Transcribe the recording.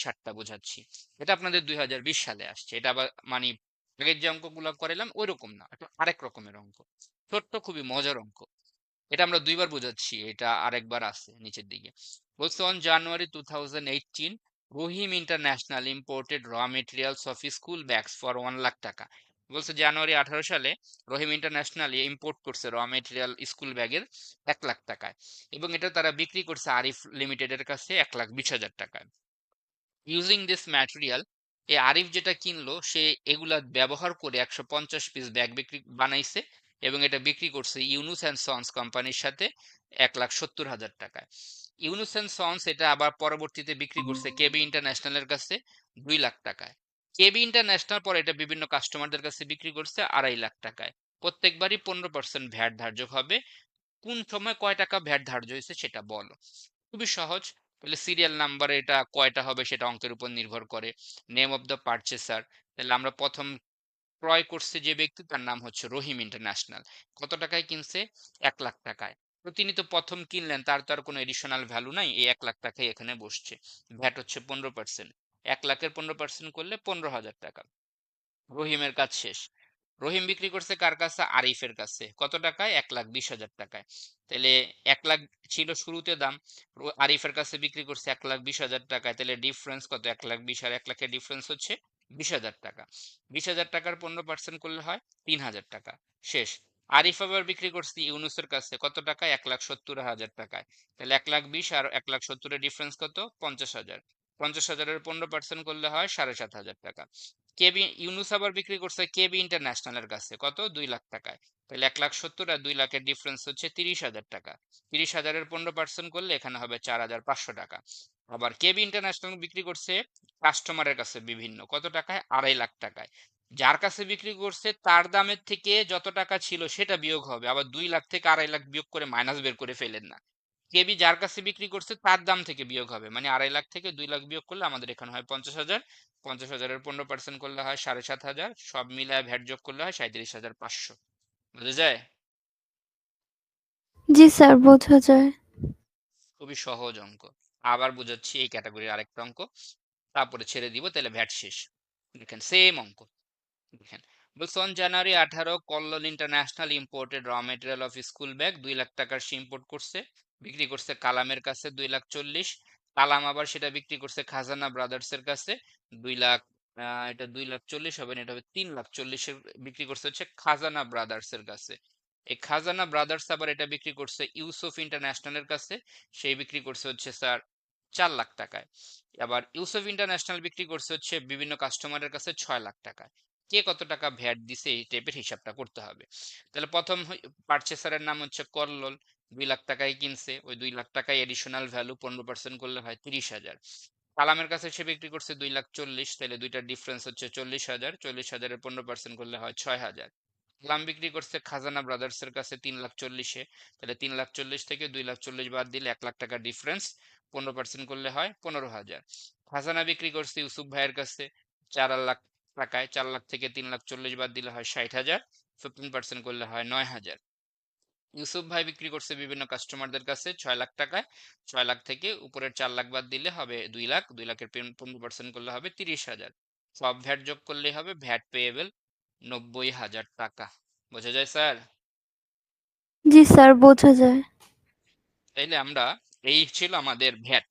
সারটা বোঝাচ্ছি। এটা আপনাদের 2020 সালে আসছে। এটা আবার মানে আগের যে অঙ্কগুলো করাইলাম ওইরকম না। এটা আরেক রকমের অঙ্ক। ছোট্ট খুবই মজার অঙ্ক। এটা আমরা ২ বার বোঝাচ্ছি। এটা আরেকবার আছে নিচের দিকে। বলছে on January 2018, Rahim international imported raw materials of school bags for 1 lakh টাকা। বলছে জানুয়ারি 18 সালে রহিম ইন্টারন্যাশনাল ইম্পোর্ট করছে র মেটেরিয়াল স্কুল ব্যাগের 1 লাখ টাকায় এবং এটা তারা বিক্রি করছে আরিফ লিমিটেডের কাছে 1,20,000 টাকায়। ইউজিং দিস ম্যাটেরিয়াল, এই আরিফ যেটা কিনলো সে এগুলা ব্যবহার করে 150 পিস ব্যাগ বিক্রি বানাইছে এবং এটা বিক্রি করছে ইউনুস অ্যান্ড সন্স কোম্পানির সাথে 1,70,000 টাকায়। ইউনুস অ্যান্ড সন্স এটা আবার পরবর্তীতে বিক্রি করছে কেবি ইন্টারন্যাশনালের কাছে 2 লাখ টাকায়। কেবি ইন্টারন্যাশনাল পরে এটা বিভিন্ন কাস্টমারদের কাছে বিক্রি করছে 2.5 লাখ টাকায়। প্রত্যেকবারই 15% ভ্যাট ধার্য হবে। কোন সময় কয় টাকা ভ্যাট ধার্য হয়েছে সেটা বলো। খুবই সহজ। তাহলে সিরিয়াল নাম্বার এটা কয়টা হবে সেটা অঙ্কের উপর নির্ভর করে। নেম অফ দ্য পারচেসার, তাহলে আমরা প্রথম ক্রয় করছে যে ব্যক্তি তার নাম হচ্ছে রহিম ইন্টারন্যাশনাল। কত টাকায় কিনছে? 1 লাখ টাকায়। তো তিনি তো প্রথম কিনলেন, তার তো আর কোনো এডিশনাল ভ্যালু নাই, এই 1 লাখ টাকাই এখানে বসছে। ভ্যাট হচ্ছে 15%। 1 লাখের 15% করলে 15,000 টাকা। রহিমের কাজ শেষ। রহিম বিক্রি করছে কার কাছে? আরিফের কাছে। কত টাকায়? 1,20,000 টাকায়। তাহলে 1 লাখ ছিল শুরুতে দাম। আরিফের কাছে বিক্রি করছে 1,20,000 টাকায়। তাহলে ডিফারেন্স কত? 1,20,000 আর 1 লাখের ডিফারেন্স হচ্ছে 20,000 টাকা। 20,000 টাকার 15% করলে হয় 3,000 টাকা। শেষ। আরিফ আবার বিক্রি করছে ইউনুসের কাছে কত টাকায়? 1,70,000 টাকায়। তাহলে 1,20,000 আর 1,70,000 এর ডিফারেন্স কত? 50,000। 50,000 এর 15% করলে হয় 7,500 টাকা। কেবি ইউনুস আবার বিক্রি করছে কেবি ইন্টারন্যাশনালের কাছে কত? 2 লাখ টাকায়। তাহলে 1,70,000 আর 2 লাখের ডিফারেন্স হচ্ছে 30,000 টাকা। 30,000 এর 15% করলে এখানে হবে 4,500 টাকা। আবার কেবি ইন্টারন্যাশনাল বিক্রি করছে কাস্টমারের কাছে বিভিন্ন কত টাকায়? 2.5 লাখ টাকায়। যার কাছে বিক্রি করছে তার দামের থেকে যত টাকা ছিল সেটা বিয়োগ হবে। আবার 2 লাখ থেকে 2.5 লাখ বিয়োগ করে মাইনাস বের করে ফেলেন না। কেবি যার কাছে বিক্রি করছে তার দাম থেকে বিয়োগ হবে, মানে 2.5 লাখ থেকে 2 লাখ বিয়োগ করলে আমাদের এখানে হয় 50,000। 50,000 এর 15% করলে হয় 7,500। সব মিলায় ভ্যাট যোগ করলে হয় 37,500। বুঝা যায়? জি স্যার, বোঝা যায়। খুবই সহজ অঙ্ক। আবার বুঝাচ্ছি এই ক্যাটাগরির আরেকটা অঙ্ক, তারপরে ছেড়ে দিব, তাহলে ভ্যাট শেষ। দেখেন সেম অঙ্ক। দেখেন বলছে on January 18 Kallol international imported র material of school bag 2 lakh টাকার সে ইম্পোর্ট করছে, বিক্রি করছে কালামের কাছে 2,40,000। কালাম আবার সেটা বিক্রি করছে খাজানা ব্রাদার্স এর কাছে 2 লাখ, এটা 2,40,000 হবে না, এটা হবে 3,40,000 এর বিক্রি করছে হচ্ছে খাজানা ব্রাদার্স এর কাছে। এই খাজানা ব্রাদার্স আবার এটা বিক্রি করছে ইউসুফ ইন্টারন্যাশনালের কাছে, সেই বিক্রি করছে হচ্ছে স্যার 4 লাখ টাকায়। আবার ইউসুফ ইন্টারন্যাশনাল বিক্রি করছে হচ্ছে বিভিন্ন কাস্টমারের কাছে 6 লাখ টাকায়। কে কত টাকা ভ্যাট দিছে এই টাইপের হিসাবটা করতে হবে। তাহলে প্রথম পারচেসারের নাম হচ্ছে কল্লোল, 2 লাখ টাকায় কিনছে, ওই 2 লাখ টাকায় এডিশনাল ভ্যালু 15% করলে হয় 30,000। কালামের কাছে সে বিক্রি করছে 2,40,000, তাহলে দুইটার ডিফারেন্স হচ্ছে 40,000। 40,000 এর 15% করলে হয় 6,000। কালাম বিক্রি করছে খাজানা ব্রাদার্স এর কাছে 3,40,000-এ, তাহলে 3,40,000 থেকে 2,40,000 বাদ দিলে 1 লাখ টাকা ডিফারেন্স, 15% করলে হয় 15,000। খাজানা বিক্রি করছে ইউসুফ ভাইয়ের কাছে 4 লাখ টাকায়, 4 লাখ থেকে 3,40,000 বাদ দিলে হয় 60,000, 15% করলে হয় 9,000। ইউসুফ ভাই বিক্রি করছে বিভিন্ন কাস্টমারদের কাছে 6 লাখ টাকায়, 6 লাখ থেকে উপরের 4 লাখ বাদ দিলে হবে 2 লাখ, 2 লাখের 15% করলে হবে 30,000। সব ভ্যাট যোগ করলেই হবে ভ্যাট পেয়েবল 90,000 টাকা। বোঝা যায় স্যার? জি স্যার, বোঝা যায়। তাইলে আমরা, এই ছিল আমাদের ভ্যাট।